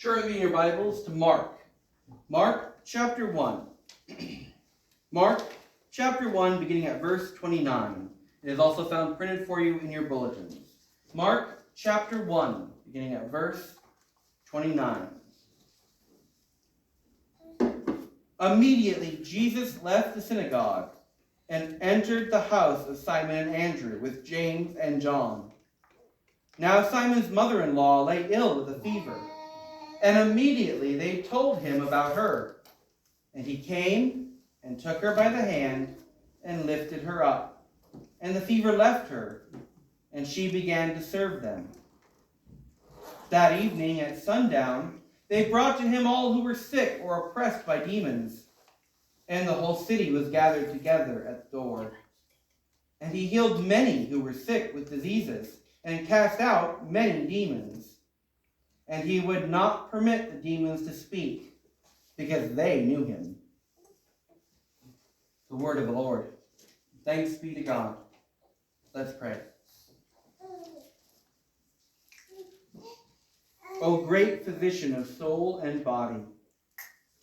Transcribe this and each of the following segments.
Turn in your Bibles to Mark. Mark chapter 1. Mark chapter 1, beginning at verse 29. It is also found printed for you in your bulletins. Mark chapter 1, beginning at verse 29. Immediately Jesus left the synagogue and entered the house of Simon and Andrew with James and John. Now Simon's mother-in-law lay ill with a fever, and immediately they told him about her. And he came and took her by the hand and lifted her up. And the fever left her, and she began to serve them. That evening at sundown, they brought to him all who were sick or oppressed by demons. And the whole city was gathered together at the door. And he healed many who were sick with diseases, and cast out many demons. And he would not permit the demons to speak, because they knew him. The word of the Lord. Thanks be to God. Let's pray. O great physician of soul and body,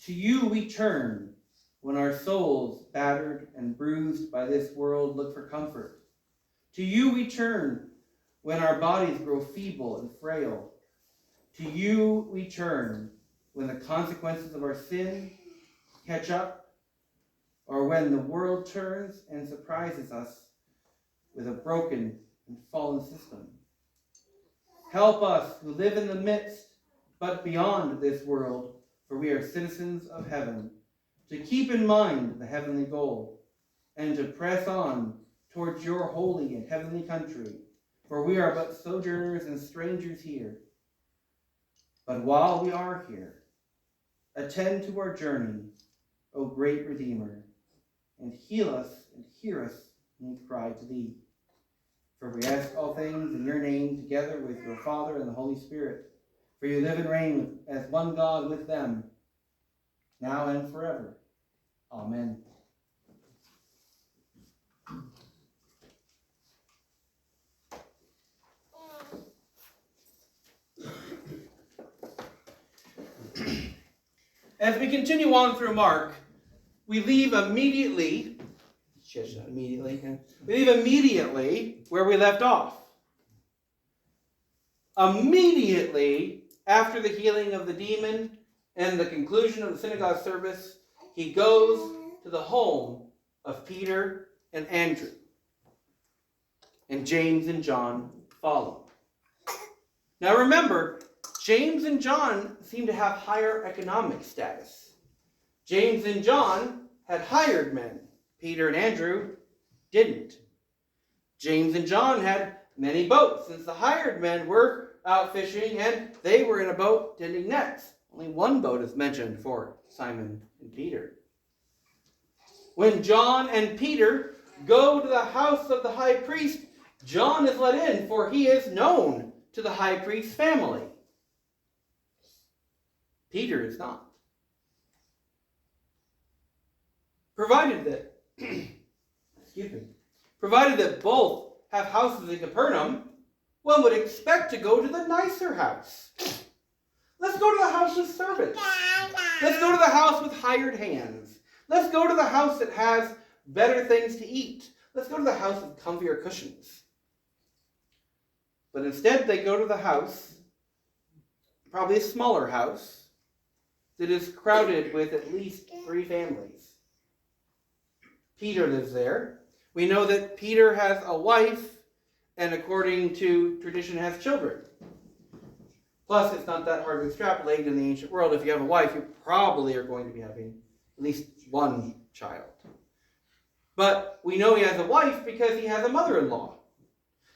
to you we turn when our souls, battered and bruised by this world, look for comfort. To you we turn when our bodies grow feeble and frail. To you we turn when the consequences of our sin catch up, or when the world turns and surprises us with a broken and fallen system. Help us who live in the midst, but beyond this world, for we are citizens of heaven, to keep in mind the heavenly goal, and to press on towards your holy and heavenly country, for we are but sojourners and strangers here. But while we are here, attend to our journey, O great Redeemer, and heal us and hear us when we cry to thee. For we ask all things in your name, together with your Father and the Holy Spirit. For you live and reign as one God with them, now and forever. Amen. As we continue on through Mark, we leave immediately where we left off. Immediately after the healing of the demon and the conclusion of the synagogue service, he goes to the home of Peter and Andrew. And James and John follow. Now remember, James and John seem to have higher economic status. James and John had hired men. Peter and Andrew didn't. James and John had many boats, since the hired men were out fishing and they were in a boat tending nets. Only one boat is mentioned for Simon and Peter. When John and Peter go to the house of the high priest, John is let in, for he is known to the high priest's family. Peter is not. Provided that both have houses in Capernaum, one would expect to go to the nicer house. Let's go to the house of servants. Let's go to the house with hired hands. Let's go to the house that has better things to eat. Let's go to the house with comfier cushions. But instead they go to the house, probably a smaller house, that is crowded with at least 3 families. Peter lives there. We know that Peter has a wife, and according to tradition has children. Plus, it's not that hard to extrapolate in the ancient world. If you have a wife, you probably are going to be having at least one child. But we know he has a wife because he has a mother-in-law.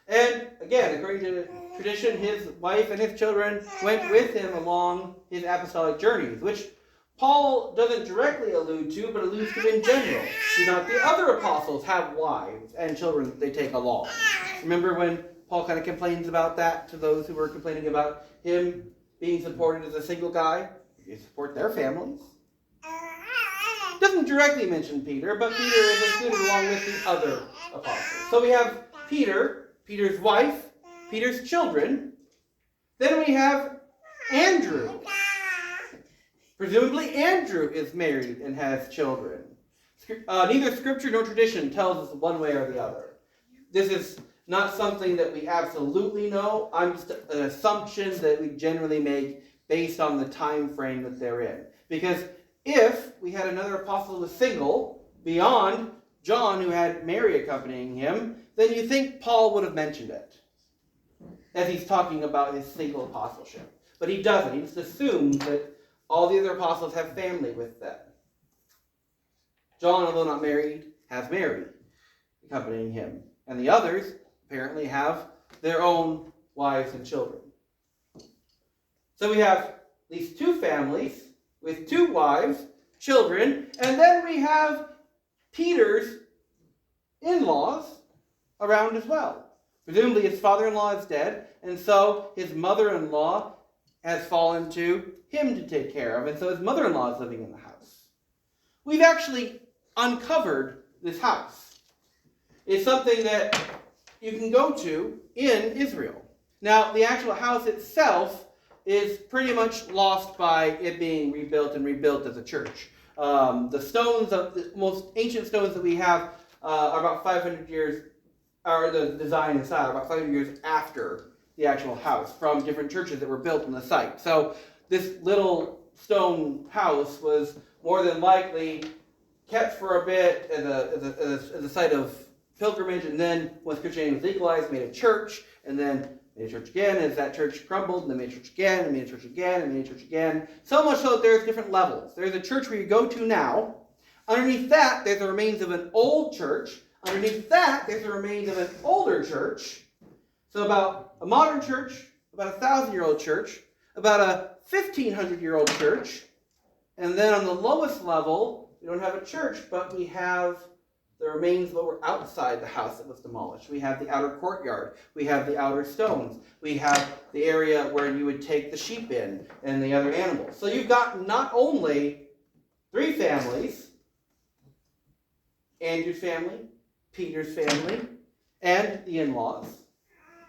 And again, according to tradition, his wife and his children went with him along his apostolic journeys, which Paul doesn't directly allude to, but alludes to in general. Do not the other apostles have wives and children that they take along? Remember when Paul kind of complains about that to those who were complaining about him being supported as a single guy? You support their families. Doesn't directly mention Peter, but Peter is included along with the other apostles. So we have Peter, Peter's wife, Peter's children. Then we have Andrew. Presumably Andrew is married and has children. Neither scripture nor tradition tells us one way or the other. This is not something that we absolutely know. I'm just an assumption that we generally make based on the time frame that they're in. Because if we had another apostle who was single, beyond John who had Mary accompanying him, then you think Paul would have mentioned it as he's talking about his single apostleship. But he doesn't. He just assumes that all the other apostles have family with them. John, although not married, has Mary accompanying him. And the others apparently have their own wives and children. So we have these two families with two wives, children, and then we have Peter's in-laws around as well. Presumably his father-in-law is dead, and so his mother-in-law has fallen to him to take care of, and so his mother-in-law is living in the house. We've actually uncovered this house. It's something that you can go to in Israel. Now, the actual house itself is pretty much lost by it being rebuilt as a church. The stones, the most ancient stones that we have are about 500 years, or the design and style, about 500 years after the actual house, from different churches that were built on the site. So this little stone house was more than likely kept for a bit as a site of pilgrimage, and then once Christianity was legalized, made a church, and then made a church again as that church crumbled, and then made a church again, and made a church again, and made a church again. So much so that there's different levels. There's a church where you go to now. Underneath that, there's the remains of an old church. Underneath that, there's the remains of an older church. So about a modern church, about a 1,000-year-old church, about a 1,500-year-old church, and then on the lowest level, we don't have a church, but we have the remains of what were outside the house that was demolished. We have the outer courtyard. We have the outer stones. We have the area where you would take the sheep in and the other animals. So you've got not only three families, Andrew's family, Peter's family, and the in-laws.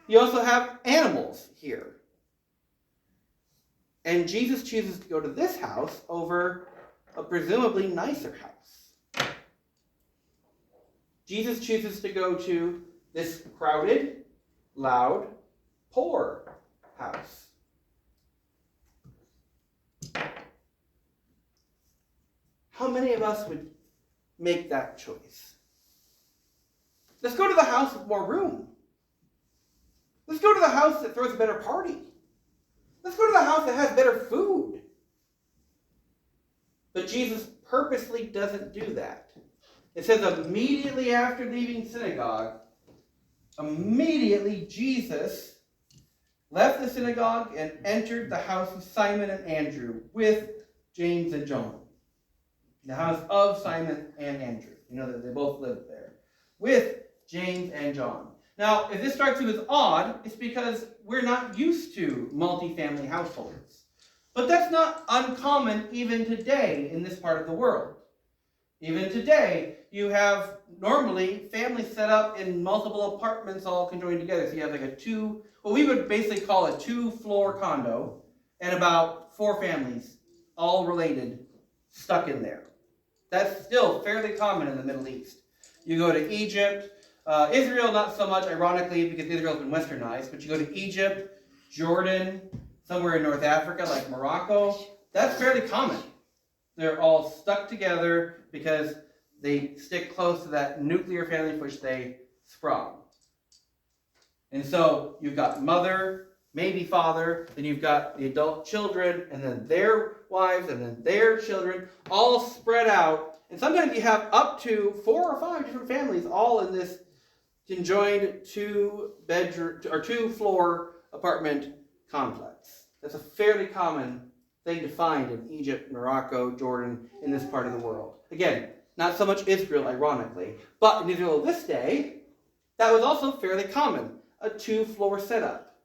You also have animals here. And Jesus chooses to go to this house over a presumably nicer house. Jesus chooses to go to this crowded, loud, poor house. How many of us would make that choice? Let's go to the house with more room. Let's go to the house that throws a better party. Let's go to the house that has better food. But Jesus purposely doesn't do that. It says immediately after leaving synagogue, immediately Jesus left the synagogue and entered the house of Simon and Andrew with James and John. The house of Simon and Andrew. You know that they both lived there. With James and John. Now, if this strikes you as odd, it's because we're not used to multi-family households. But that's not uncommon even today in this part of the world. Even today, you have normally families set up in multiple apartments all conjoined together. So you have like what we would basically call a 2-floor condo, and about 4 families, all related, stuck in there. That's still fairly common in the Middle East. You go to Egypt, Israel not so much, ironically, because Israel's been westernized, but you go to Egypt, Jordan, somewhere in North Africa like Morocco, that's fairly common. They're all stuck together because they stick close to that nuclear family from which they sprung. And so you've got mother, maybe father, then you've got the adult children, and then their wives, and then their children, all spread out. And sometimes you have up to 4 or 5 different families all in this conjoined 2-floor apartment complex. That's a fairly common thing to find in Egypt, Morocco, Jordan, in this part of the world. Again, not so much Israel, ironically, but in Israel of this day, that was also fairly common, a 2-floor setup,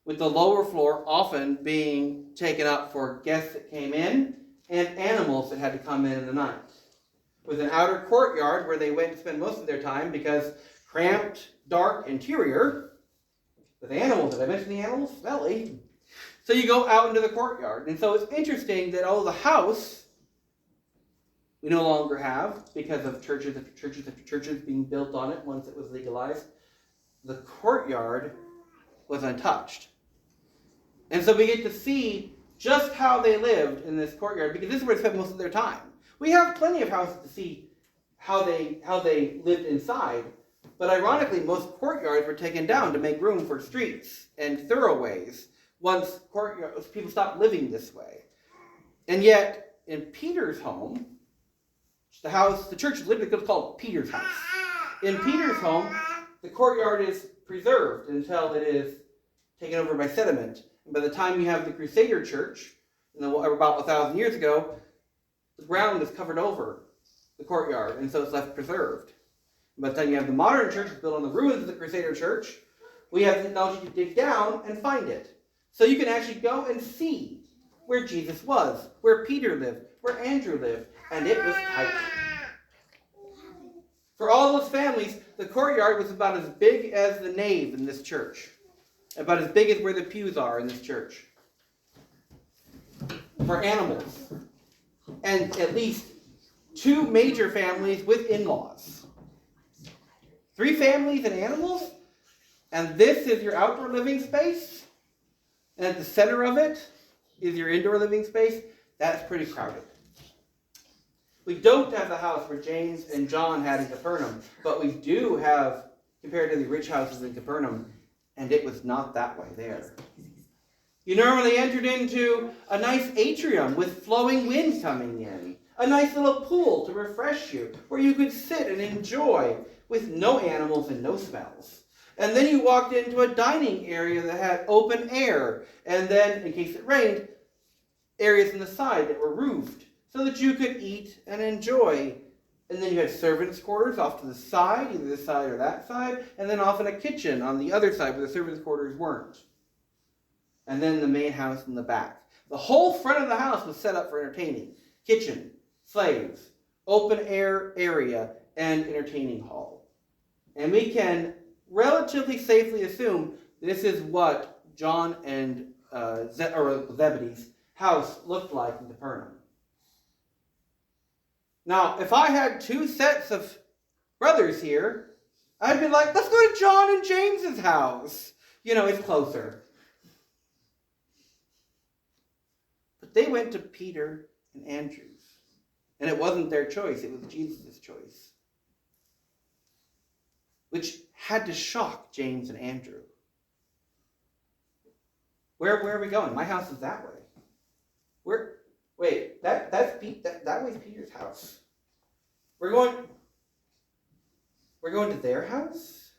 with the lower floor often being taken up for guests that came in and animals that had to come in the night, with an outer courtyard where they went to spend most of their time because cramped, dark interior with animals. Did I mention the animals? Smelly. So you go out into the courtyard. And so it's interesting that although the house we no longer have because of churches after churches after churches being built on it once it was legalized, the courtyard was untouched. And so we get to see just how they lived in this courtyard, because this is where they spent most of their time. We have plenty of houses to see how they lived inside, but ironically, most courtyards were taken down to make room for streets and thoroughways once people stopped living this way. And yet, in Peter's home, the church is literally called Peter's house. In Peter's home, the courtyard is preserved until it is taken over by sediment. And by the time you have the Crusader church, about 1,000 years ago, the ground is covered over the courtyard, and so it's left preserved. And by the time you have the modern church built on the ruins of the Crusader church, we have the technology to dig down and find it. So you can actually go and see where Jesus was, where Peter lived, where Andrew lived, and it was tight. For all those families, the courtyard was about as big as the nave in this church. About as big as where the pews are in this church. For animals. And at least 2 major families with in-laws. 3 families and animals? And this is your outdoor living space? And at the center of it is your indoor living space? That's pretty crowded. We don't have the house where James and John had in Capernaum, but we do have, compared to the rich houses in Capernaum, and it was not that way there. You normally entered into a nice atrium with flowing wind coming in, a nice little pool to refresh you, where you could sit and enjoy with no animals and no smells. And then you walked into a dining area that had open air, and then, in case it rained, areas on the side that were roofed, so that you could eat and enjoy. And then you had servants' quarters off to the side, either this side or that side, and then often a kitchen on the other side where the servants' quarters weren't. And then the main house in the back. The whole front of the house was set up for entertaining. Kitchen, slaves, open air area, and entertaining hall. And we can relatively safely assume this is what John and Zebedee's house looked like in Capernaum. Now, if I had 2 sets of brothers here, I'd be like, let's go to John and James's house. It's closer. But they went to Peter and Andrew's. And it wasn't their choice, it was Jesus' choice. Which had to shock James and Andrew. Where are we going? My house is that way. Wait, that way's Peter's house. We're going to their house?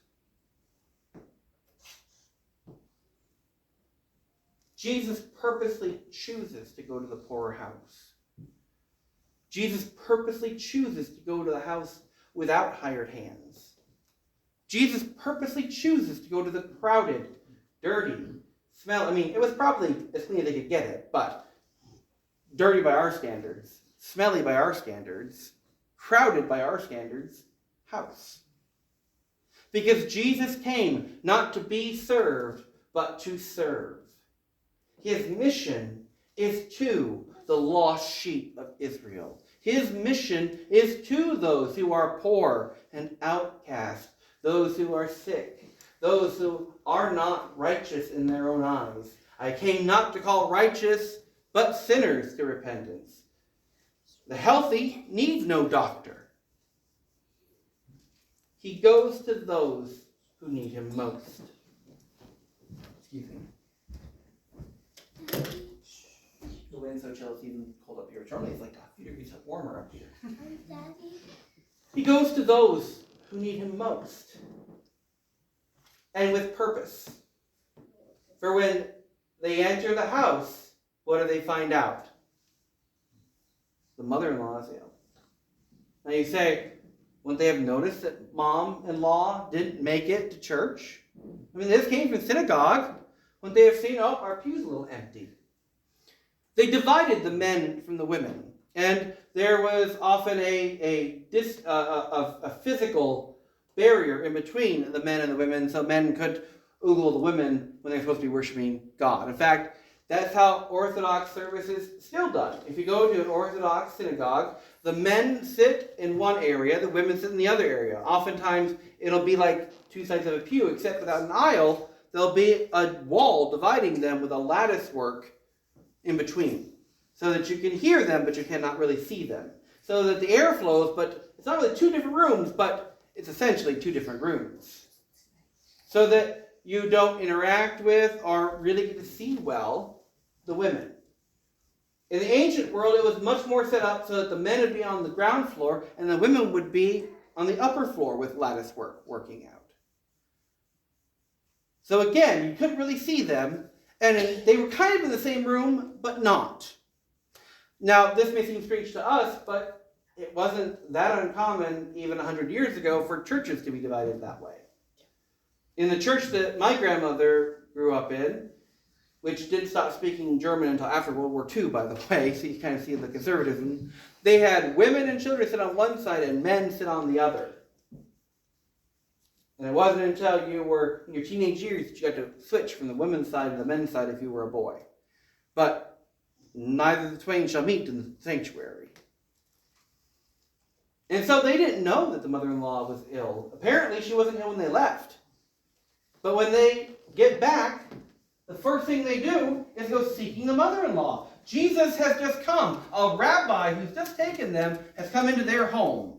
Jesus purposely chooses to go to the poorer house. Jesus purposely chooses to go to the house without hired hands. Jesus purposely chooses to go to the crowded, dirty, it was probably as clean as they could get it, but dirty by our standards, smelly by our standards, crowded by our standards, house. Because Jesus came not to be served, but to serve. His mission is to the lost sheep of Israel. His mission is to those who are poor and outcast, those who are sick, those who are not righteous in their own eyes. I came not to call righteous, but sinners to repentance. The healthy needs no doctor. He goes to those who need him most. Excuse me. The wind's so chill, it's even cold up here. Normally it's like a few degrees warmer up here. He goes to those who need him most. And with purpose. For when they enter the house, what do they find out? The mother-in-law is ill. Now you say, wouldn't they have noticed that mom-in-law didn't make it to church? This came from synagogue. Wouldn't they have seen, our pew's a little empty? They divided the men from the women. And there was often a physical barrier in between the men and the women, so men could ogle the women when they're supposed to be worshiping God. In fact, that's how Orthodox service is still done. If you go to an Orthodox synagogue, the men sit in one area, the women sit in the other area. Oftentimes, it'll be like two sides of a pew, except without an aisle, there'll be a wall dividing them with a lattice work in between, so that you can hear them, but you cannot really see them. So that the air flows, but it's not really two different rooms, but it's essentially two different rooms. So that you don't interact with or really get to see well the women. In the ancient world, it was much more set up so that the men would be on the ground floor and the women would be on the upper floor with lattice work working out. So again, you couldn't really see them, and they were kind of in the same room, but not. Now, this may seem strange to us, but it wasn't that uncommon even 100 years ago for churches to be divided that way. In the church that my grandmother grew up in, which didn't stop speaking German until after World War II, by the way, so you kind of see the conservatism, they had women and children sit on one side and men sit on the other. And it wasn't until you were in your teenage years that you got to switch from the women's side to the men's side if you were a boy. But neither the twain shall meet in the sanctuary. And so they didn't know that the mother-in-law was ill. Apparently she wasn't ill when they left. But when they get back, the first thing they do is go seeking the mother-in-law. Jesus has just come. A rabbi who's just taken them has come into their home.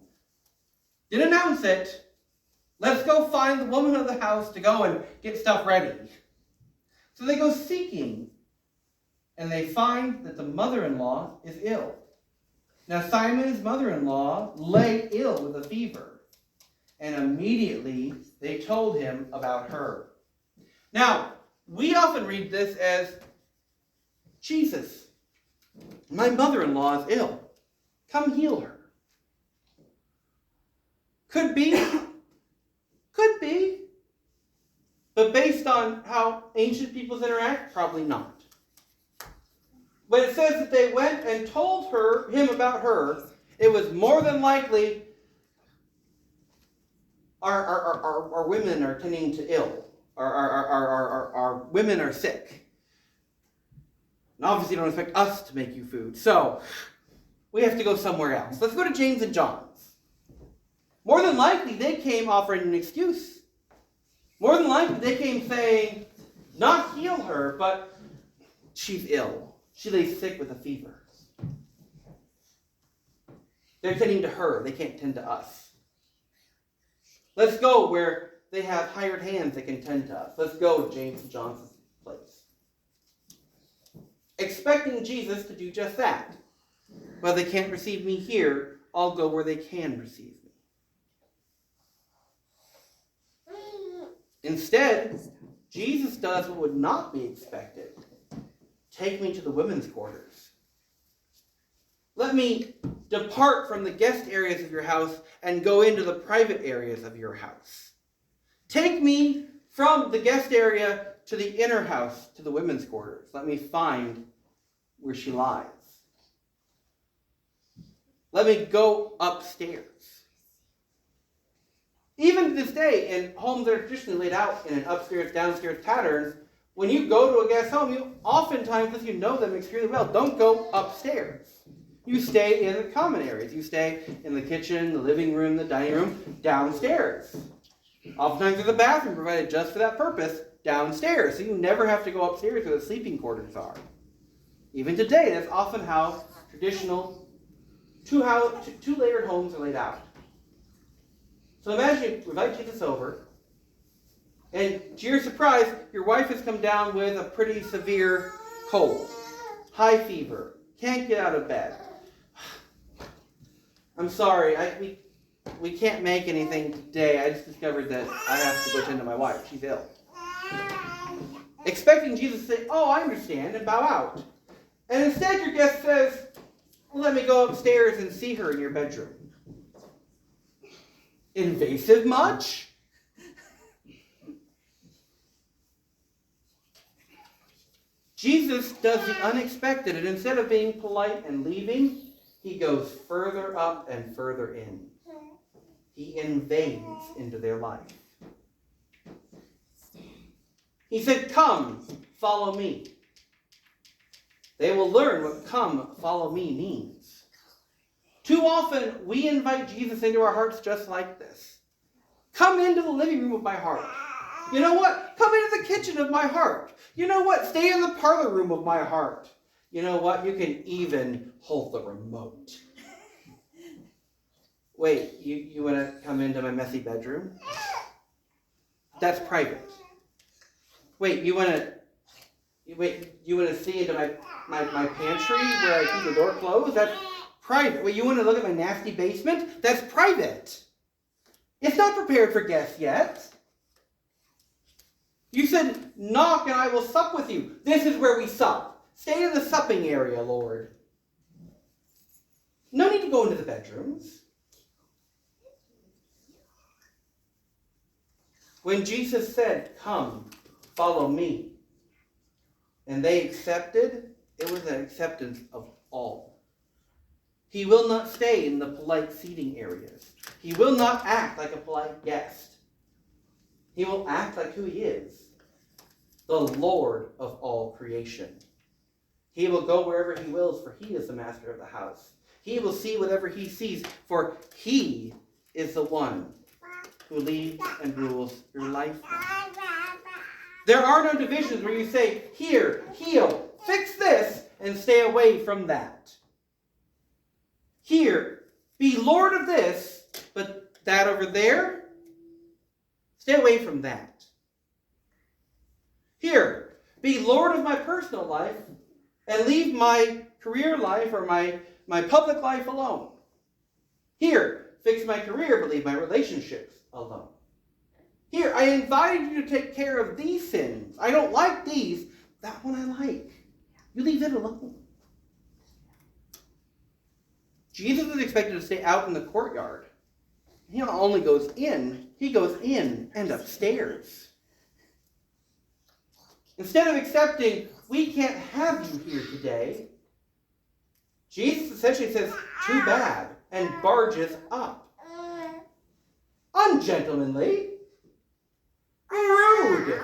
Didn't announce it. Let's go find the woman of the house to go and get stuff ready. So they go seeking, and they find that the mother-in-law is ill. Now Simon's mother-in-law lay ill with a fever, and immediately they told him about her. Now, we often read this as, Jesus, my mother-in-law is ill. Come heal her. Could be. Could be. But based on how ancient peoples interact, probably not. But it says that they went and told him about her. It was more than likely our women are tending to ill. Our women are sick. And obviously you don't expect us to make you food. So we have to go somewhere else. Let's go to James and John's. More than likely they came offering an excuse. More than likely they came saying, not heal her, but she's ill. She lays sick with a fever. They're tending to her. They can't tend to us. Let's go where they have hired hands that can tend to us. Let's go to James and John's place. Expecting Jesus to do just that. But they can't receive me here. I'll go where they can receive me. Instead, Jesus does what would not be expected. Take me to the women's quarters. Let me depart from the guest areas of your house and go into the private areas of your house. Take me from the guest area to the inner house, to the women's quarters. Let me find where she lies. Let me go upstairs. Even to this day, in homes that are traditionally laid out in an upstairs, downstairs pattern, when you go to a guest home, you oftentimes, if you know them extremely well, don't go upstairs. You stay in the common areas. You stay in the kitchen, the living room, the dining room, downstairs. Oftentimes there's a bathroom provided just for that purpose, downstairs. So you never have to go upstairs where the sleeping quarters are. Even today, that's often how traditional two-layered homes are laid out. So imagine you invite Jesus over, and to your surprise, your wife has come down with a pretty severe cold, high fever, can't get out of bed. I'm sorry, we can't make anything today. I just discovered that I have to go tend to my wife. She's ill. Expecting Jesus to say, oh, I understand, and bow out. And instead your guest says, well, let me go upstairs and see her in your bedroom. Invasive much? Jesus does the unexpected, and instead of being polite and leaving, he goes further up and further in. He invades into their life. He said, come, follow me. They will learn what come, follow me means. Too often, we invite Jesus into our hearts just like this. Come into the living room of my heart. You know what? Come into the kitchen of my heart. You know what? Stay in the parlor room of my heart. You know what? You can even hold the remote. Wait, you want to come into my messy bedroom? That's private. Wait, you want to see into my pantry where I keep the door closed? That's private. Wait, you want to look at my nasty basement? That's private. It's not prepared for guests yet. You said, knock and I will sup with you. This is where we sup. Stay in the supping area, Lord. No need to go into the bedrooms. When Jesus said, come, follow me, and they accepted, it was an acceptance of all. He will not stay in the polite seating areas. He will not act like a polite guest. He will act like who he is, the Lord of all creation. He will go wherever he wills, for he is the master of the house. He will see whatever he sees, for he is the one who leads and rules your life. There are no divisions where you say, here, heal, fix this, and stay away from that. Here, be Lord of this, but that over there, stay away from that. Here, be Lord of my personal life, and leave my career life or my public life alone. Here, fix my career, but leave my relationships alone. Here, I invited you to take care of these sins. I don't like these. That one I like. You leave it alone. Jesus is expected to stay out in the courtyard. He not only goes in, he goes in and upstairs. Instead of accepting, we can't have you here today, Jesus essentially says, too bad, and barges up. Ungentlemanly, rude,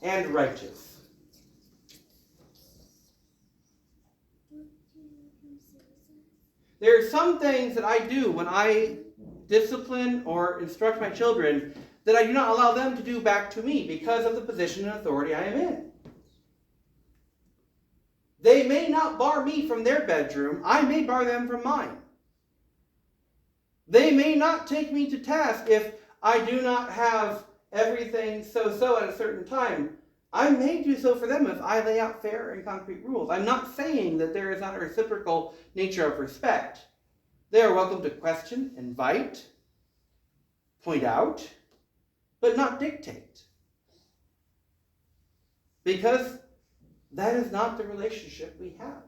and righteous. There are some things that I do when I discipline or instruct my children that I do not allow them to do back to me because of the position and authority I am in. They may not bar me from their bedroom. I may bar them from mine. They may not take me to task if I do not have everything so at a certain time. I may do so for them if I lay out fair and concrete rules. I'm not saying that there is not a reciprocal nature of respect. They are welcome to question, invite, point out, but not dictate. Because that is not the relationship we have.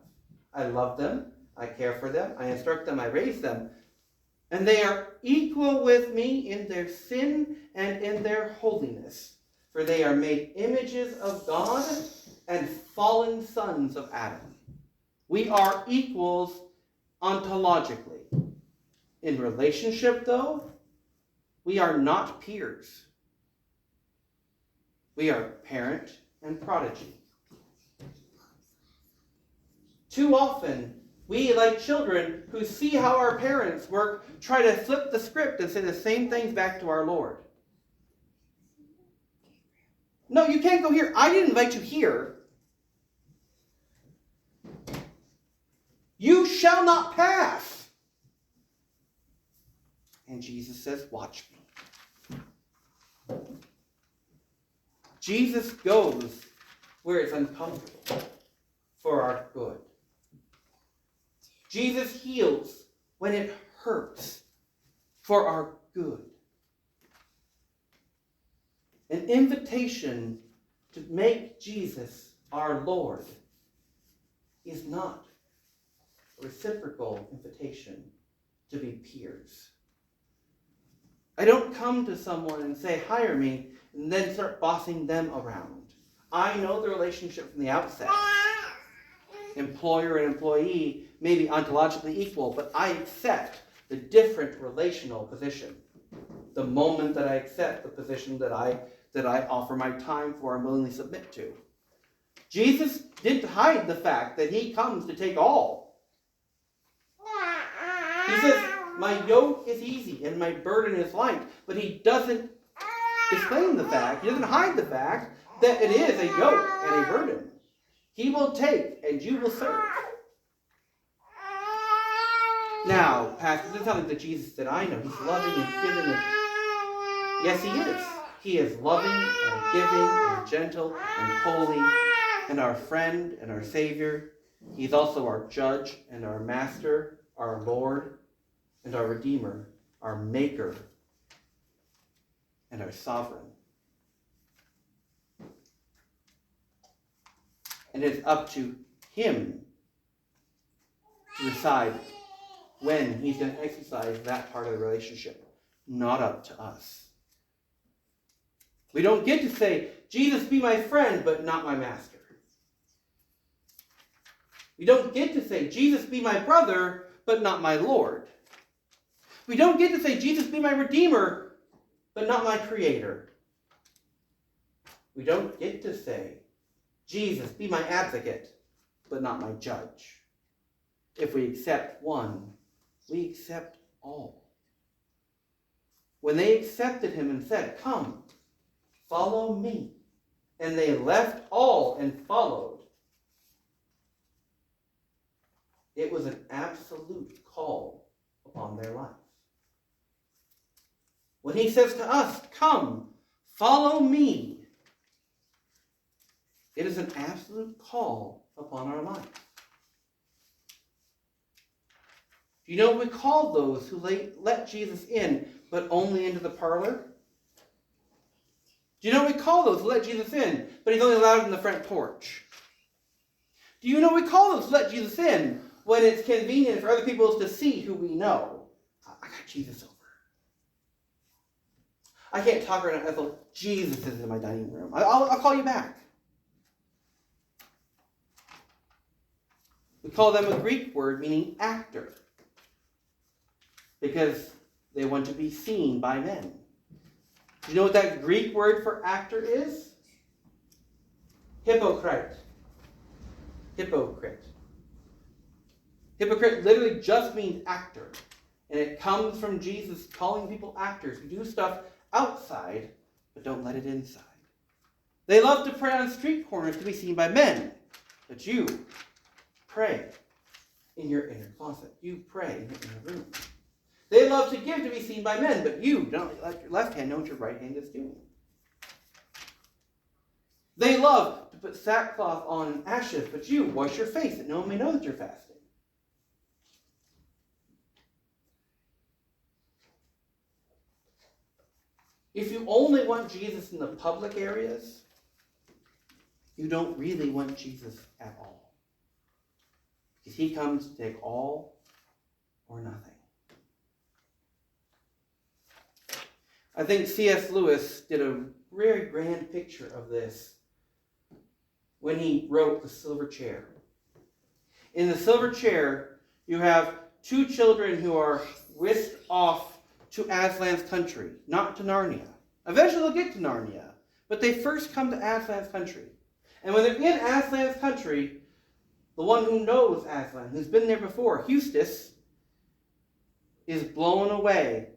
I love them, I care for them, I instruct them, I raise them, and they are equal with me in their sin and in their holiness. For they are made images of God and fallen sons of Adam. We are equals ontologically. In relationship, though, we are not peers. We are parent and prodigy. Too often, we, like children who see how our parents work, try to flip the script and say the same things back to our Lord. No, you can't go here. I didn't invite you here. You shall not pass. And Jesus says, watch me. Jesus goes where it's uncomfortable for our good. Jesus heals when it hurts for our good. An invitation to make Jesus our Lord is not a reciprocal invitation to be peers. I don't come to someone and say, hire me, and then start bossing them around. I know the relationship from the outset. Employer and employee may be ontologically equal, but I accept the different relational position. The moment that I accept the position that that I offer my time for and willingly submit to. Jesus didn't hide the fact that he comes to take all. He says, my yoke is easy and my burden is light. But he doesn't disclaim the fact, he doesn't hide the fact that it is a yoke and a burden. He will take and you will serve. Now, Pastor, this is not like the Jesus that I know. He's loving and giving. Yes, he is. He is loving and giving and gentle and holy and our friend and our Savior. He's also our judge and our master, our Lord and our Redeemer, our Maker and our Sovereign. And it's up to him to decide when he's going to exercise that part of the relationship, not up to us. We don't get to say, Jesus, be my friend, but not my master. We don't get to say, Jesus, be my brother, but not my Lord. We don't get to say, Jesus, be my Redeemer, but not my Creator. We don't get to say, Jesus, be my advocate, but not my judge. If we accept one, we accept all. When they accepted him and said, come, follow me, and they left all and followed, it was an absolute call upon their life. When he says to us, come, follow me, it is an absolute call upon our life. Do you know what we call those who let Jesus in, but only into the parlor? Do you know what we call those who let Jesus in, but he's only allowed in the front porch? Do you know what we call those who let Jesus in when it's convenient for other people to see who we know? I got Jesus over. I can't talk right now. I thought, Jesus is in my dining room. I'll call you back. We call them a Greek word meaning actor, because they want to be seen by men. Do you know what that Greek word for actor is? Hypocrite. Hypocrite. Hypocrite literally just means actor. And it comes from Jesus calling people actors who do stuff outside, but don't let it inside. They love to pray on street corners to be seen by men. But you pray in your inner closet. You pray in your inner room. They love to give to be seen by men, but you don't let your left hand know what your right hand is doing. They love to put sackcloth on and ashes, but you wash your face that no one may know that you're fasting. If you only want Jesus in the public areas, you don't really want Jesus at all. Because he comes to take all or nothing. I think C.S. Lewis did a very grand picture of this when he wrote The Silver Chair. In The Silver Chair, you have two children who are whisked off to Aslan's country, not to Narnia. Eventually they'll get to Narnia, but they first come to Aslan's country. And when they're in Aslan's country, the one who knows Aslan, who's been there before, Eustace, is blown away.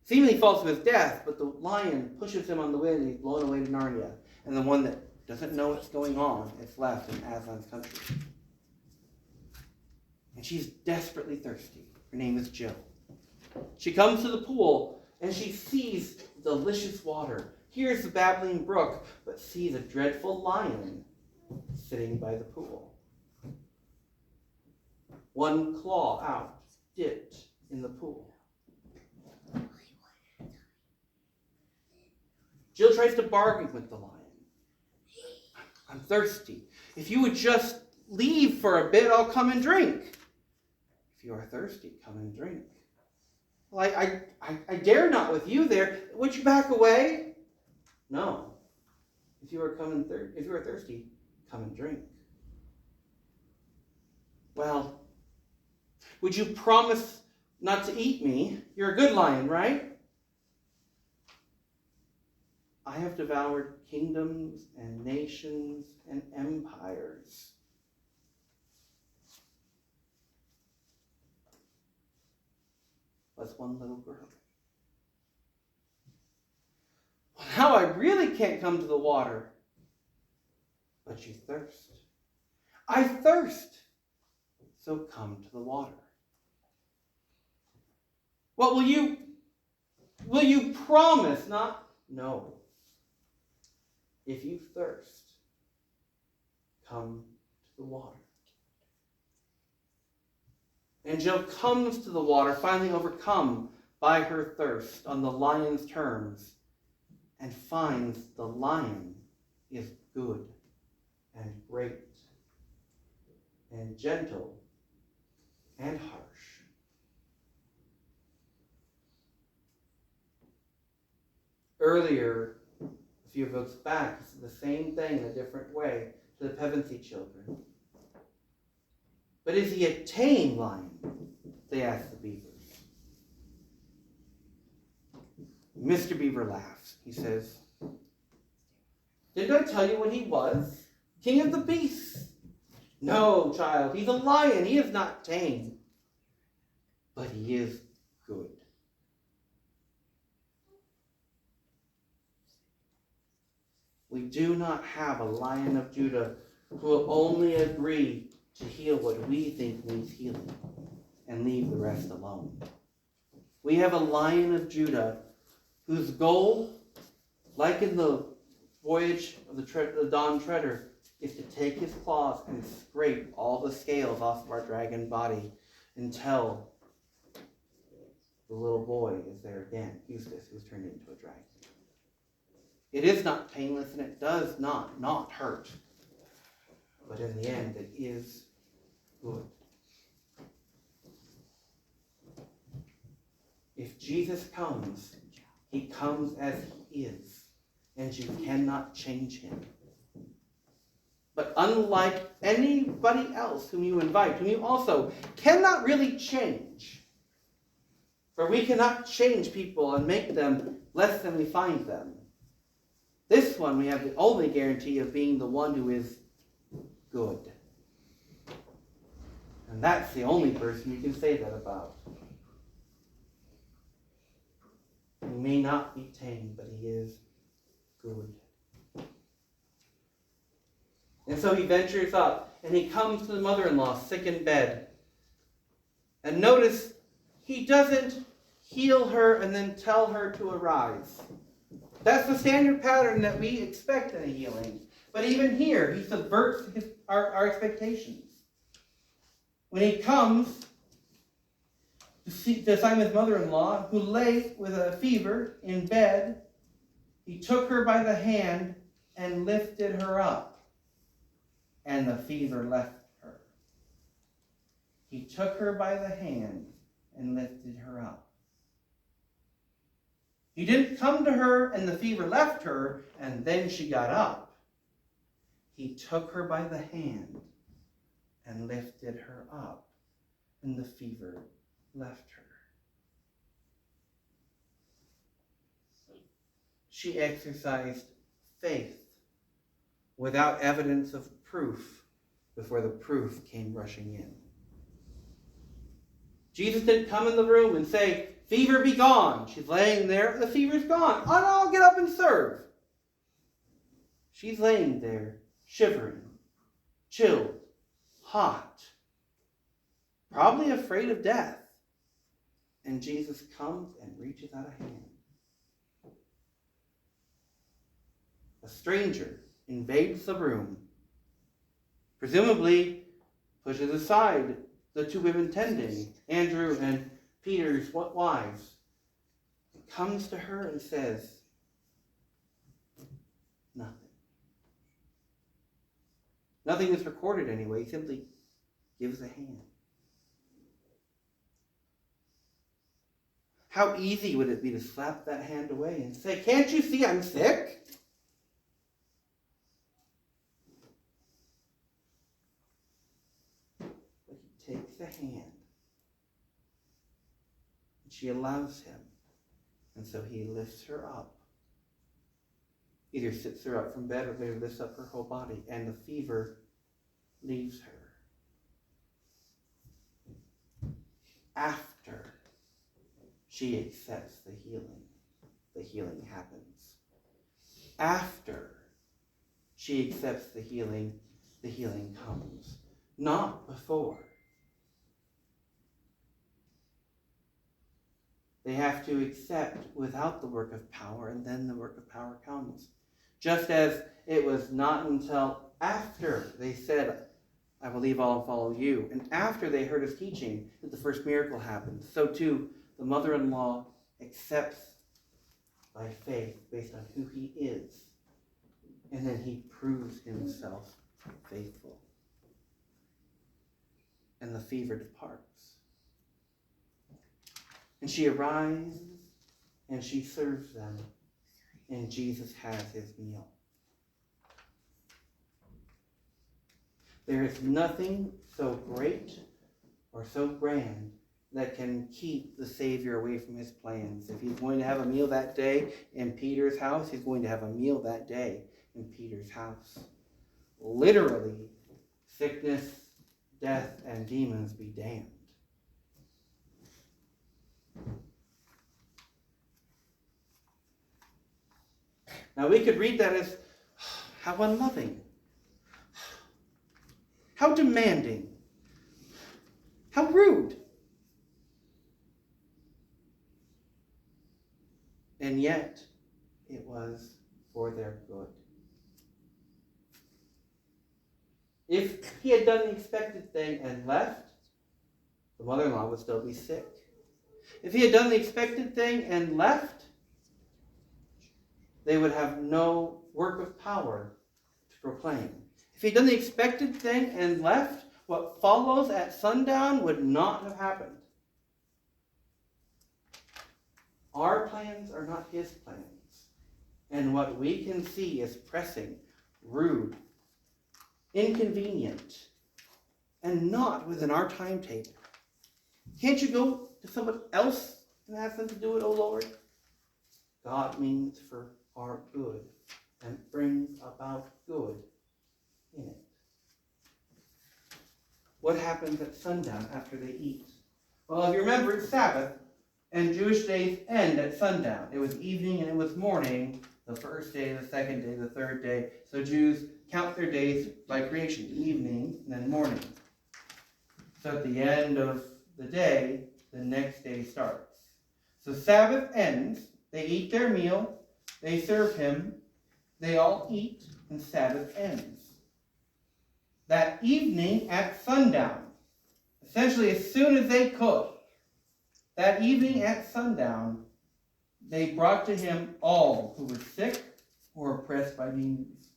Seemingly falls to his death, but the lion pushes him on the wind and he's blown away to Narnia. And the one that doesn't know what's going on is left in Aslan's country. And she's desperately thirsty. Her name is Jill. She comes to the pool and she sees delicious water, hears the babbling brook, but sees a dreadful lion sitting by the pool. One claw out, dipped in the pool. Jill tries to bargain with the lion. I'm thirsty. If you would just leave for a bit, I'll come and drink. If you are thirsty, come and drink. Well, I dare not with you there. Would you back away? No. If you are thirsty, come and drink. Well, would you promise not to eat me? You're a good lion, right? I have devoured kingdoms and nations and empires. What's one little girl? Well, now I really can't come to the water. But you thirst. I thirst. So come to the water. What will you promise? Not, no. If you thirst, come to the water. And Jill comes to the water, finally overcome by her thirst on the lion's terms, and finds the lion is good and great and gentle and harsh. Earlier, a few books back, it's the same thing in a different way to the Pevensey children. But is he a tame lion? They asked the beavers. Mr. Beaver laughs. He says, didn't I tell you what he was? King of the beasts. No, child, he's a lion. He is not tame. But he is good. We do not have a Lion of Judah who will only agree to heal what we think needs healing and leave the rest alone. We have a Lion of Judah whose goal, like in the voyage of the Dawn Treader, is to take his claws and scrape all the scales off of our dragon body until the little boy is there again, Eustace, who's turned into a dragon. It is not painless and it does not hurt. But in the end, it is good. If Jesus comes, he comes as he is, and you cannot change him. But unlike anybody else whom you invite, whom you also cannot really change, for we cannot change people and make them less than we find them. This one we have the only guarantee of being the one who is good. And that's the only person you can say that about. He may not be tame, but he is good. And so he ventures up, and he comes to the mother-in-law, sick in bed. And notice, he doesn't heal her and then tell her to arise. That's the standard pattern that we expect in a healing. But even here, he subverts our expectations. When he comes to Simon's mother-in-law, who lay with a fever in bed, he took her by the hand and lifted her up, and the fever left her. He took her by the hand and lifted her up. He didn't come to her and the fever left her and then she got up. He took her by the hand and lifted her up and the fever left her. She exercised faith without evidence of proof before the proof came rushing in. Jesus didn't come in the room and say, fever be gone. She's laying there, the fever's gone. Oh no, I'll get up and serve. She's laying there, shivering, chilled, hot, probably afraid of death. And Jesus comes and reaches out a hand. A stranger invades the room, presumably pushes aside the two women tending, Andrew and Peter's wives, comes to her and says, nothing. Nothing is recorded anyway. He simply gives a hand. How easy would it be to slap that hand away and say, can't you see I'm sick? But he takes the hand. She allows him, and so he lifts her up either sits her up from bed or later lifts up her whole body, and the fever leaves her. After she accepts the healing happens. After she accepts the healing comes. Not before. They have to accept without the work of power, and then the work of power comes. Just as it was not until after they said, I will leave all and follow you, and after they heard his teaching that the first miracle happened, so too the mother-in-law accepts by faith based on who he is, and then he proves himself faithful. And the fever departs. And she arrives, and she serves them, and Jesus has his meal. There is nothing so great or so grand that can keep the Savior away from his plans. If he's going to have a meal that day in Peter's house, he's going to have a meal that day in Peter's house. Literally, sickness, death, and demons be damned. Now we could read that as, how unloving, how demanding, how rude. And yet, it was for their good. If he had done the expected thing and left, the mother-in-law would still be sick. If he had done the expected thing and left, they would have no work of power to proclaim. If he had done the expected thing and left, what follows at sundown would not have happened. Our plans are not his plans. And what we can see is pressing, rude, inconvenient, and not within our timetable. Can't you go to someone else and ask them to do it, O Lord? God means for our good and brings about good in it. What happens at sundown after they eat? Well, if you remember, it's Sabbath, and Jewish days end at sundown. It was evening and it was morning, the first day, the second day, the third day. So Jews count their days by creation, evening and then morning. So at the end of the day, the next day starts. So Sabbath ends, they eat their meal, they serve him, they all eat, and Sabbath ends. That evening at sundown, essentially as soon as they could, that evening at sundown, they brought to him all who were sick or oppressed by demons.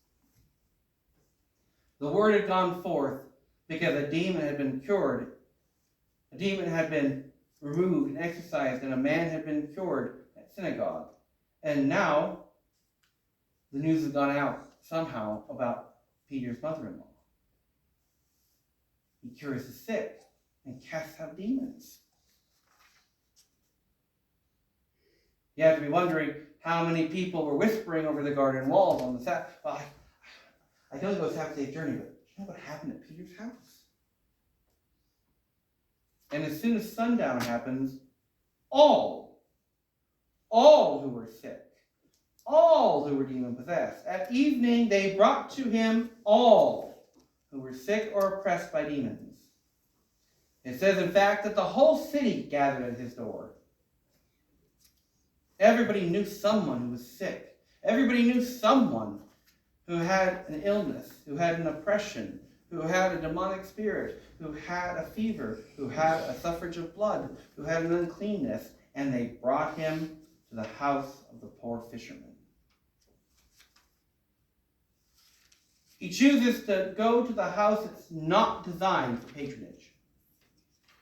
The word had gone forth because a demon had been cured. A demon had been removed and exorcised, and a man had been cured at synagogue. And now, the news has gone out somehow about Peter's mother-in-law. He cures the sick and casts out demons. You have to be wondering how many people were whispering over the garden walls on the Sabbath. Well, I don't go Sabbath-day journey, but you know what happened at Peter's house? And as soon as sundown happens, all who were sick, all who were demon-possessed, at evening they brought to him all who were sick or oppressed by demons. It says, in fact, that the whole city gathered at his door. Everybody knew someone who was sick. Everybody knew someone who had an illness, who had an oppression, who had a demonic spirit, who had a fever, who had a suffrage of blood, who had an uncleanness, and they brought him to the house of the poor fisherman. He chooses to go to the house that's not designed for patronage,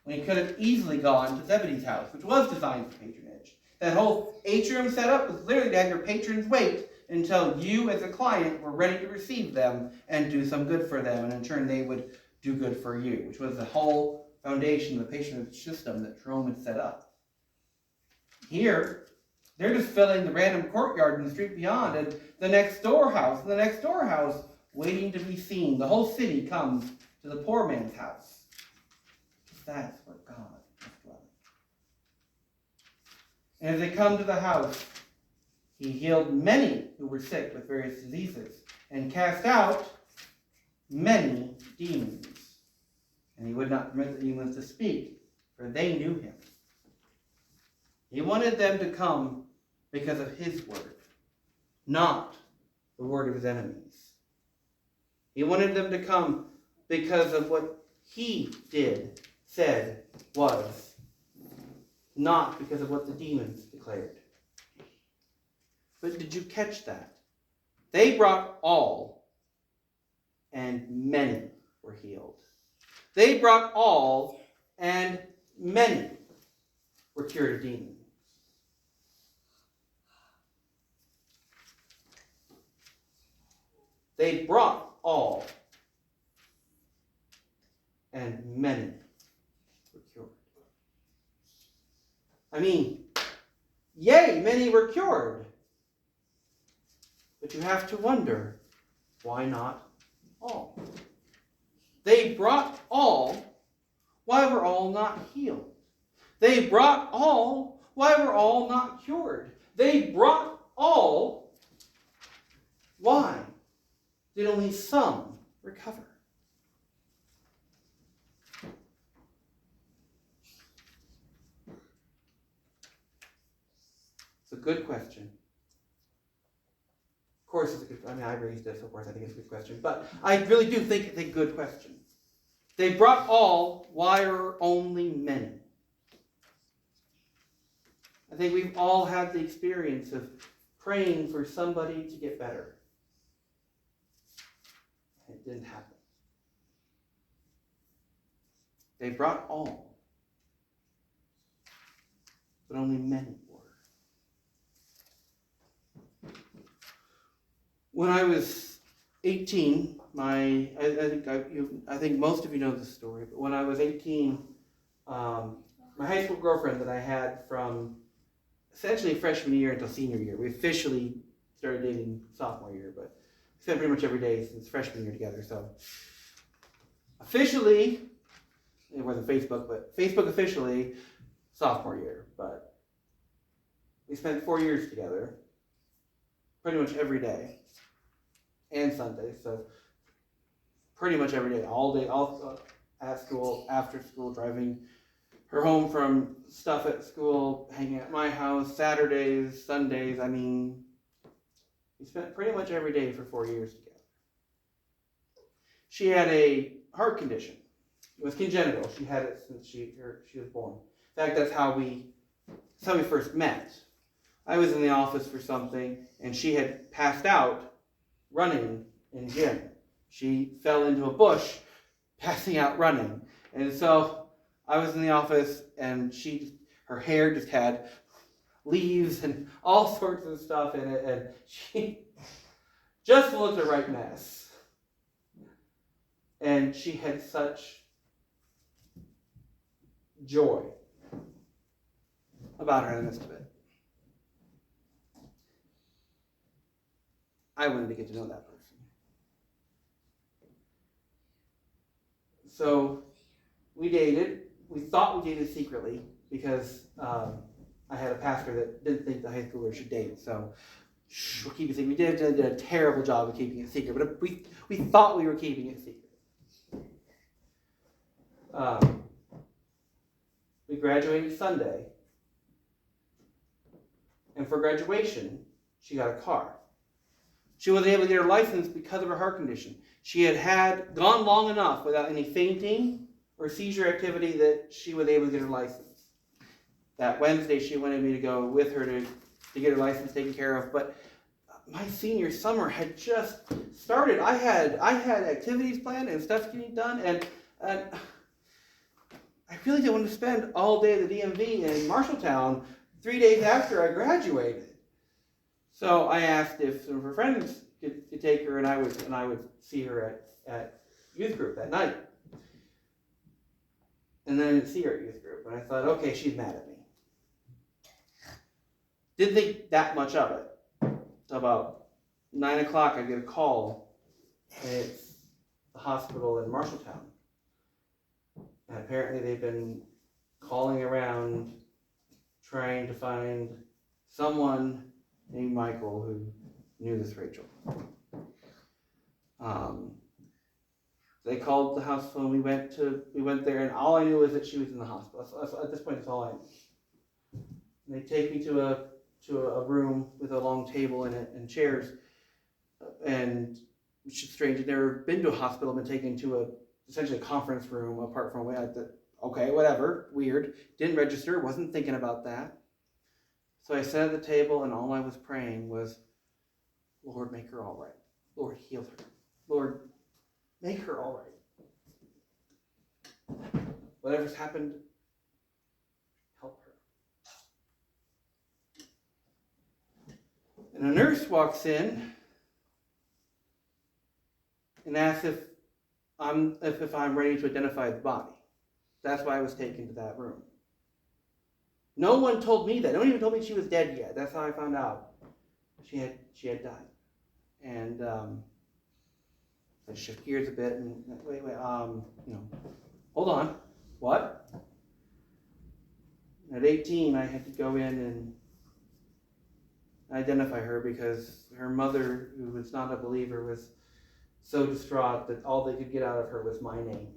when he could have easily gone to Zebedee's house, which was designed for patronage. That whole atrium setup was literally to have your patrons wait until you as a client were ready to receive them and do some good for them, and in turn they would do good for you, which was the whole foundation of the patronage system that Rome had set up. Here, They're just filling the random courtyard in the street beyond, and the next door house, and the next door house, waiting to be seen. The whole city comes to the poor man's house. Because that's where God is dwelling. And as they come to the house, he healed many who were sick with various diseases, and cast out many demons. And he would not permit the demons to speak, for they knew him. He wanted them to come because of his word, not the word of his enemies. He wanted them to come because of what he did, said, was, not because of what the demons declared. But did you catch that? They brought all, and many were healed. They brought all, and many were cured of demons. They brought all, and many were cured. I mean, yay, many were cured. But you have to wonder, why not all? They brought all, why were all not healed? They brought all, why were all not cured? They brought all, why did only some recover? It's a good question. Of course, it's a good. I mean, I raised this. Of course, I think it's a good question, but I really do think it's a good question. They brought all. Why are only many? I think we've all had the experience of praying for somebody to get better. It didn't happen. They brought all, but only many were. When I was 18, I think most of you know this story, but when I was 18, my high school girlfriend that I had from essentially freshman year until senior year, we officially started dating sophomore year, but we spent pretty much every day since freshman year together. So officially, it wasn't Facebook, but Facebook officially sophomore year. But we spent 4 years together, pretty much every day. And Sundays, so pretty much every day, all day, all at school, after school, driving her home from stuff at school, hanging at my house, Saturdays, Sundays. I mean, we spent pretty much every day for 4 years together. She had a heart condition. It was congenital. She had it since she was born. In fact, that's how we first met. I was in the office for something, and she had passed out running in gym. She fell into a bush, passing out running. And so I was in the office, and her hair just had leaves and all sorts of stuff in it, and she just looked a right mess. And she had such joy about her in the midst of it. I wanted to get to know that person. So we dated. We thought we dated secretly because I had a pastor that didn't think the high schooler should date. So we'll keep it secret. We did a terrible job of keeping it secret, but we thought we were keeping it secret. We graduated Sunday, and for graduation, she got a car. She wasn't able to get her license because of her heart condition. She had gone long enough without any fainting or seizure activity that she was able to get her license. That Wednesday, she wanted me to go with her to get her license taken care of. But my senior summer had just started. I had activities planned and stuff getting done, and I really didn't want to spend all day at the DMV in Marshalltown 3 days after I graduated. So I asked if some of her friends could take her, and I would see her at youth group that night. And then I didn't see her at youth group, and I thought, okay, she's mad at me. Didn't think that much of it. So about 9 o'clock, I get a call, and it's the hospital in Marshalltown. And apparently they've been calling around trying to find someone named Michael who knew this Rachel. They called the house phone. We went there, and all I knew was that she was in the hospital. At this point, that's all I knew. And they take me to a room with a long table in it and chairs, and which is strange. I'd never been to a hospital, been taken to essentially a conference room apart from a way like that. Okay, whatever, weird. Didn't register, wasn't thinking about that. So I sat at the table, and all I was praying was, Lord, make her all right. Lord, heal her. Lord, make her all right. Whatever's happened, help her. And a nurse walks in and asks if I'm ready to identify the body. That's why I was taken to that room. No one told me that. No one even told me she was dead yet. That's how I found out she had died. And I shift gears a bit and wait, hold on. What? At 18, I had to go in and identify her because her mother, who was not a believer, was so distraught that all they could get out of her was my name.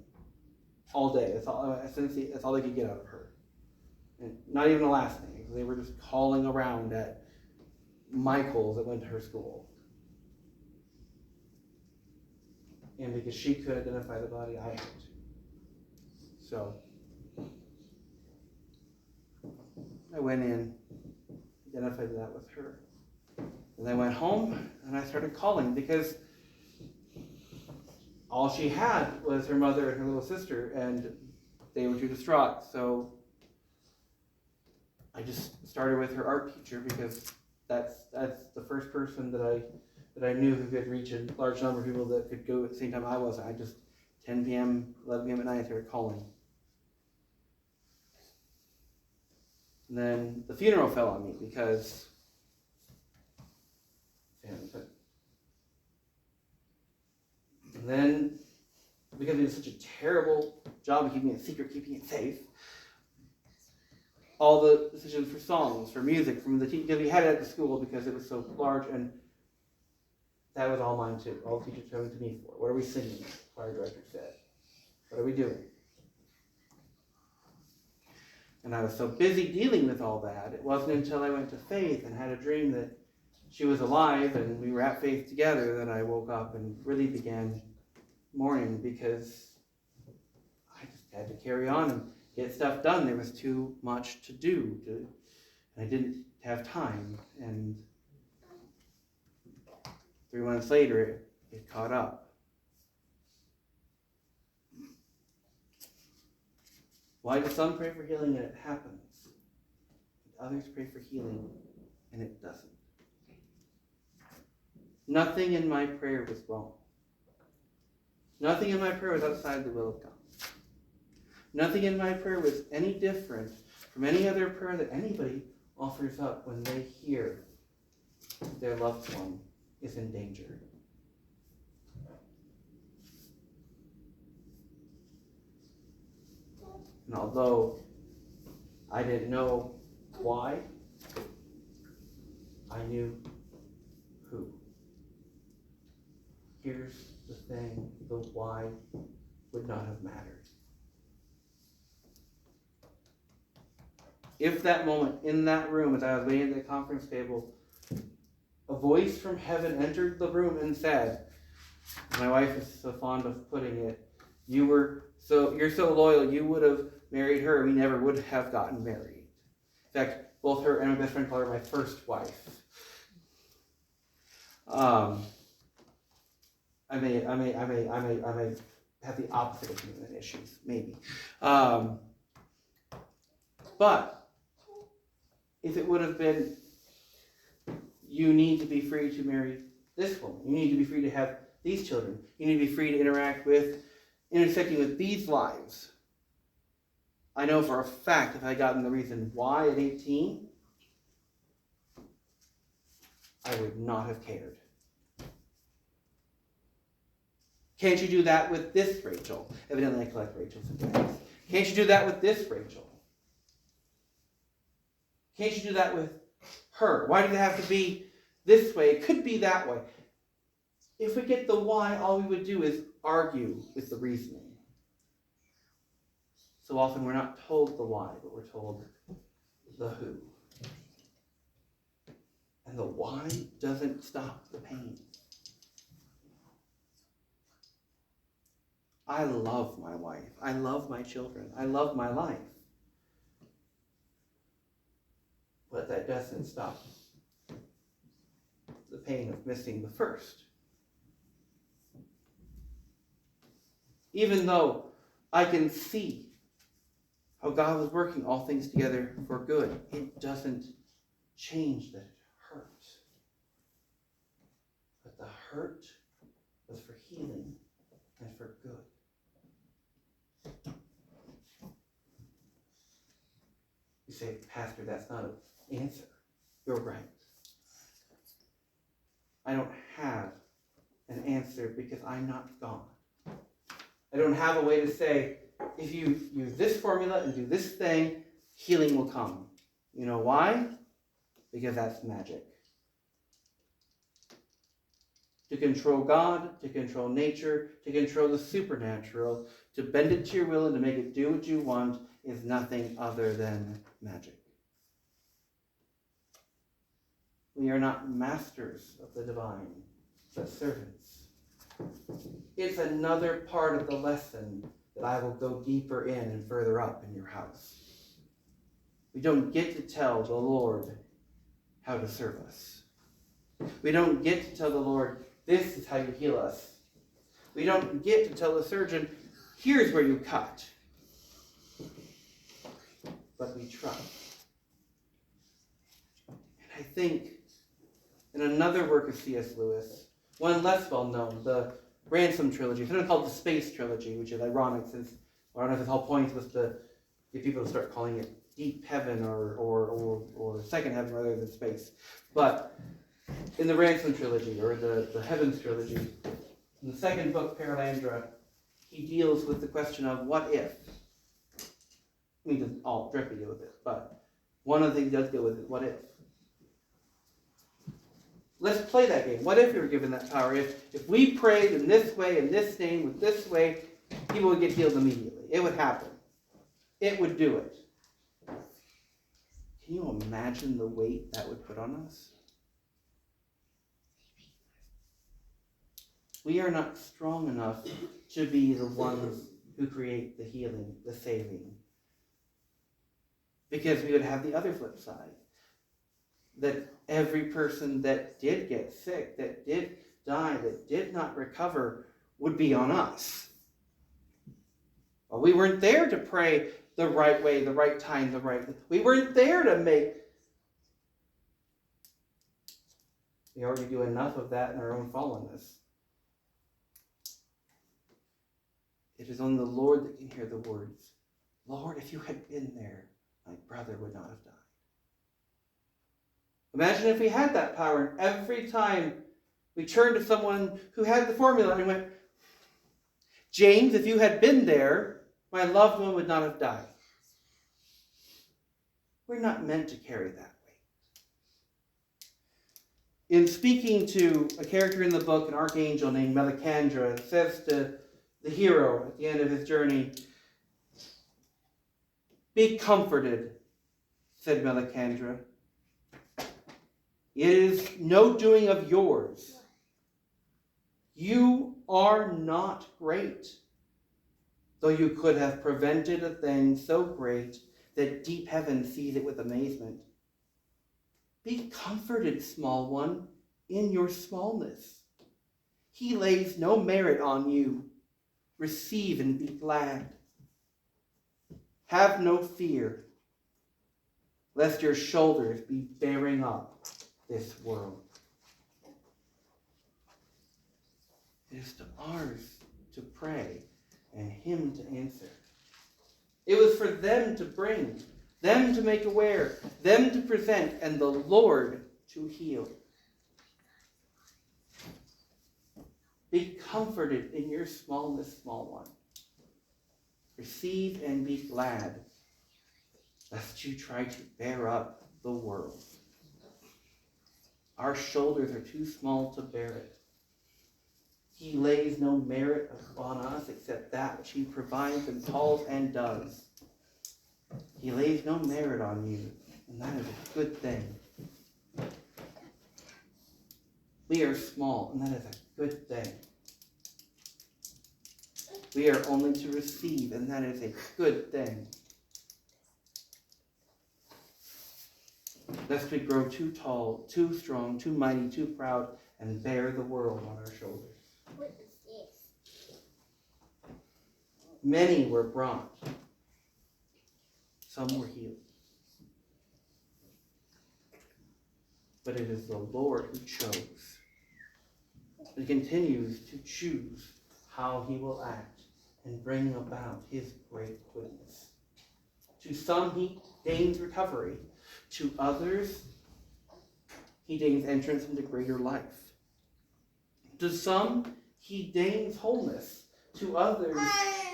All day. That's all they could get out of her. And not even a last name. They were just calling around at Michaels that went to her school. And because she could identify the body, I had to. So I went in, identified that with her. And I went home and I started calling because all she had was her mother and her little sister, and they were too distraught. So I just started with her art teacher because that's the first person that I knew who could reach a large number of people that could go at the same time I was. I just 10 p.m., 11 p.m. at night, I started calling. And then the funeral fell on me because and then because we did such a terrible job of keeping it secret, keeping it safe, all the decisions for songs, for music, from the because we had it at the school because it was so large, and that was all mine too. All the teachers coming to me for. What are we singing? The choir director said. What are we doing? And I was so busy dealing with all that, it wasn't until I went to Faith and had a dream that she was alive and we were at Faith together that I woke up and really began mourning because I just had to carry on and get stuff done. There was too much to do. And I didn't have time. And 3 months later, it caught up. Why do some pray for healing and it happens? Others pray for healing and it doesn't. Nothing in my prayer was wrong. Nothing in my prayer was outside the will of God. Nothing in my prayer was any different from any other prayer that anybody offers up when they hear their loved one is in danger. And although I didn't know why, I knew who. Here's the thing, the why would not have mattered. If that moment, in that room, as I was waiting at the conference table, a voice from heaven entered the room and said, my wife is so fond of putting it, you're so loyal, you would have married her, we never would have gotten married. In fact, both her and my best friend call her my first wife. I may have the opposite opinion on issues, maybe. But if it would have been, you need to be free to marry this woman. You need to be free to have these children. You need to be free to intersecting with these lives. I know for a fact if I had gotten the reason why at 18, I would not have cared. Can't you do that with this Rachel? Evidently, I collect Rachel's advice. Can't you do that with this Rachel? Can't you do that with her? Why does it have to be this way? It could be that way. If we get the why, all we would do is argue with the reasoning. So often we're not told the why, but we're told the who. And the why doesn't stop the pain. I love my wife. I love my children. I love my life. But that doesn't stop the pain of missing the first. Even though I can see how God was working all things together for good, it doesn't change that it hurts. But the hurt was for healing and for good. You say, Pastor, that's not an answer. You're right. I don't have an answer because I'm not God. I don't have a way to say, if you use this formula and do this thing, healing will come. You know why? Because that's magic. To control God, to control nature, to control the supernatural, to bend it to your will and to make it do what you want is nothing other than magic. We are not masters of the divine, but servants. It's another part of the lesson that I will go deeper in and further up in your house. We don't get to tell the Lord how to serve us. We don't get to tell the Lord, this is how you heal us. We don't get to tell the surgeon, here's where you cut. But we trust. And I think in another work of C.S. Lewis, one less well known, the Ransom trilogy, sometimes called the Space trilogy, which is ironic since I don't know if his whole point was to get people to start calling it deep heaven or second heaven rather than space. But in the Ransom trilogy, or the Heavens trilogy, in the second book, Perelandra, he deals with the question of what if. I mean, doesn't all directly deal with it, but one of the things he does deal with is what if. Let's play that game. What if you were given that power? If we prayed in this way, in this name, with this way, people would get healed immediately. It would happen. It would do it. Can you imagine the weight that would put on us? We are not strong enough to be the ones who create the healing, the saving. Because we would have the other flip side. That every person that did get sick, that did die, that did not recover, would be on us. Well, we weren't there to pray the right way, the right time, the right... We weren't there to make... We already do enough of that in our own fallenness. It is only the Lord that can hear the words, Lord, if you had been there, my brother would not have died. Imagine if we had that power and every time we turned to someone who had the formula and went, James, if you had been there, my loved one would not have died. We're not meant to carry that weight. In speaking to a character in the book, an archangel named Melicandra, it says to the hero at the end of his journey, be comforted, said Melicandra. It is no doing of yours. You are not great, though you could have prevented a thing so great that deep heaven sees it with amazement. Be comforted, small one, in your smallness. He lays no merit on you. Receive and be glad. Have no fear, lest your shoulders be bearing up this world. It is to ours to pray and him to answer. It was for them to bring, them to make aware, them to present, and the Lord to heal. comforted in your smallness, small one. Receive and be glad, lest you try to bear up the world. Our shoulders are too small to bear it. He lays no merit upon us except that which he provides and calls and does. He lays no merit on you, and that is a good thing. We are small, and that is a good thing. We are only to receive, and that is a good thing. Lest we grow too tall, too strong, too mighty, too proud, and bear the world on our shoulders. What is this? Many were brought. Some were healed. But it is the Lord who chose. He continues to choose how he will act and bring about his great goodness. To some he deigns recovery. To others he deigns entrance into greater life. To some he deigns wholeness. To others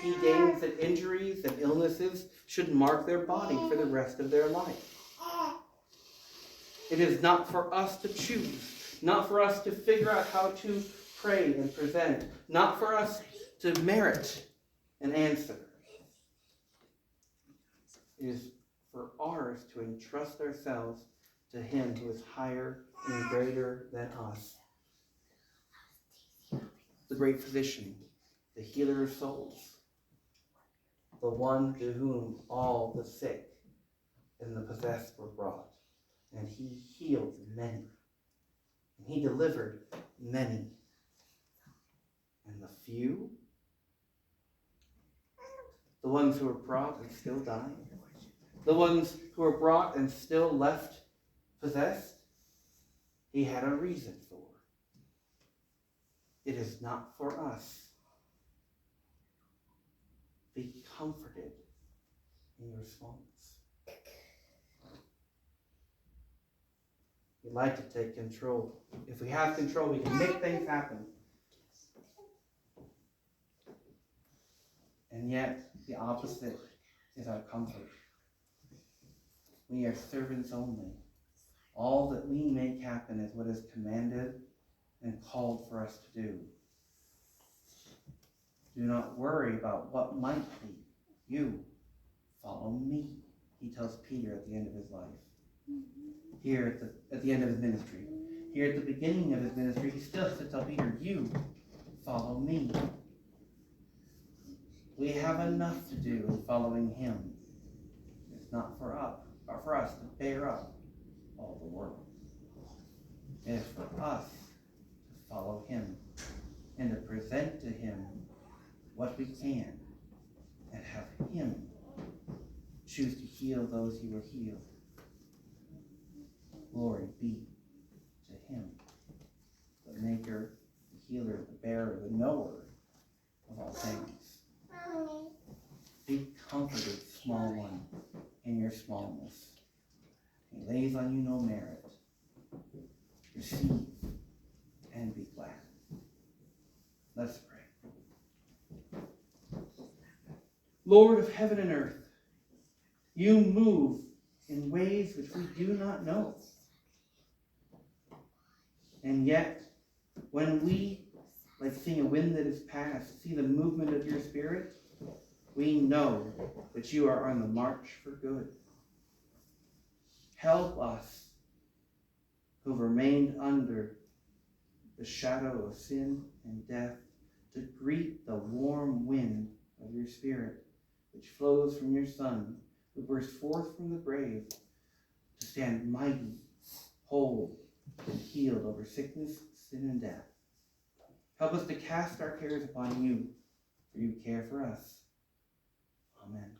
he deigns that injuries and illnesses should mark their body for the rest of their life. It is not for us to choose, not for us to figure out how to pray and present, not for us to merit an answer. It is for ours to entrust ourselves to him who is higher and greater than us. The great physician, the healer of souls, the one to whom all the sick and the possessed were brought. And he healed many. And he delivered many. And the few, the ones who were brought and still dying, the ones who were brought and still left possessed, he had a reason for. It is not for us. Be comforted in your smallness. We like to take control. If we have control, we can make things happen. And yet, the opposite is our comfort. We are servants only. All that we make happen is what is commanded and called for us to do. Do not worry about what might be. You follow me, he tells Peter at the end of his life. Here at the end of his ministry. Here at the beginning of his ministry, he still has to tell Peter, you follow me. We have enough to do in following him. It's not for us to bear up all the world. It is for us to follow him and to present to him what we can and have him choose to heal those he will heal. Glory be to him, the maker, the healer, the bearer, the knower of all things. Be comforted, small one, in your smallness. He lays on you no merit. Receive and be glad. Let's pray. Lord of heaven and earth, you move in ways which we do not know. And yet, when we, like seeing a wind that is past, see the movement of your Spirit, we know that you are on the march for good. Help us who remained under the shadow of sin and death to greet the warm wind of your Spirit, which flows from your Son, who burst forth from the grave to stand mighty, whole, and healed over sickness, sin, and death. Help us to cast our cares upon you, for you care for us. Amen.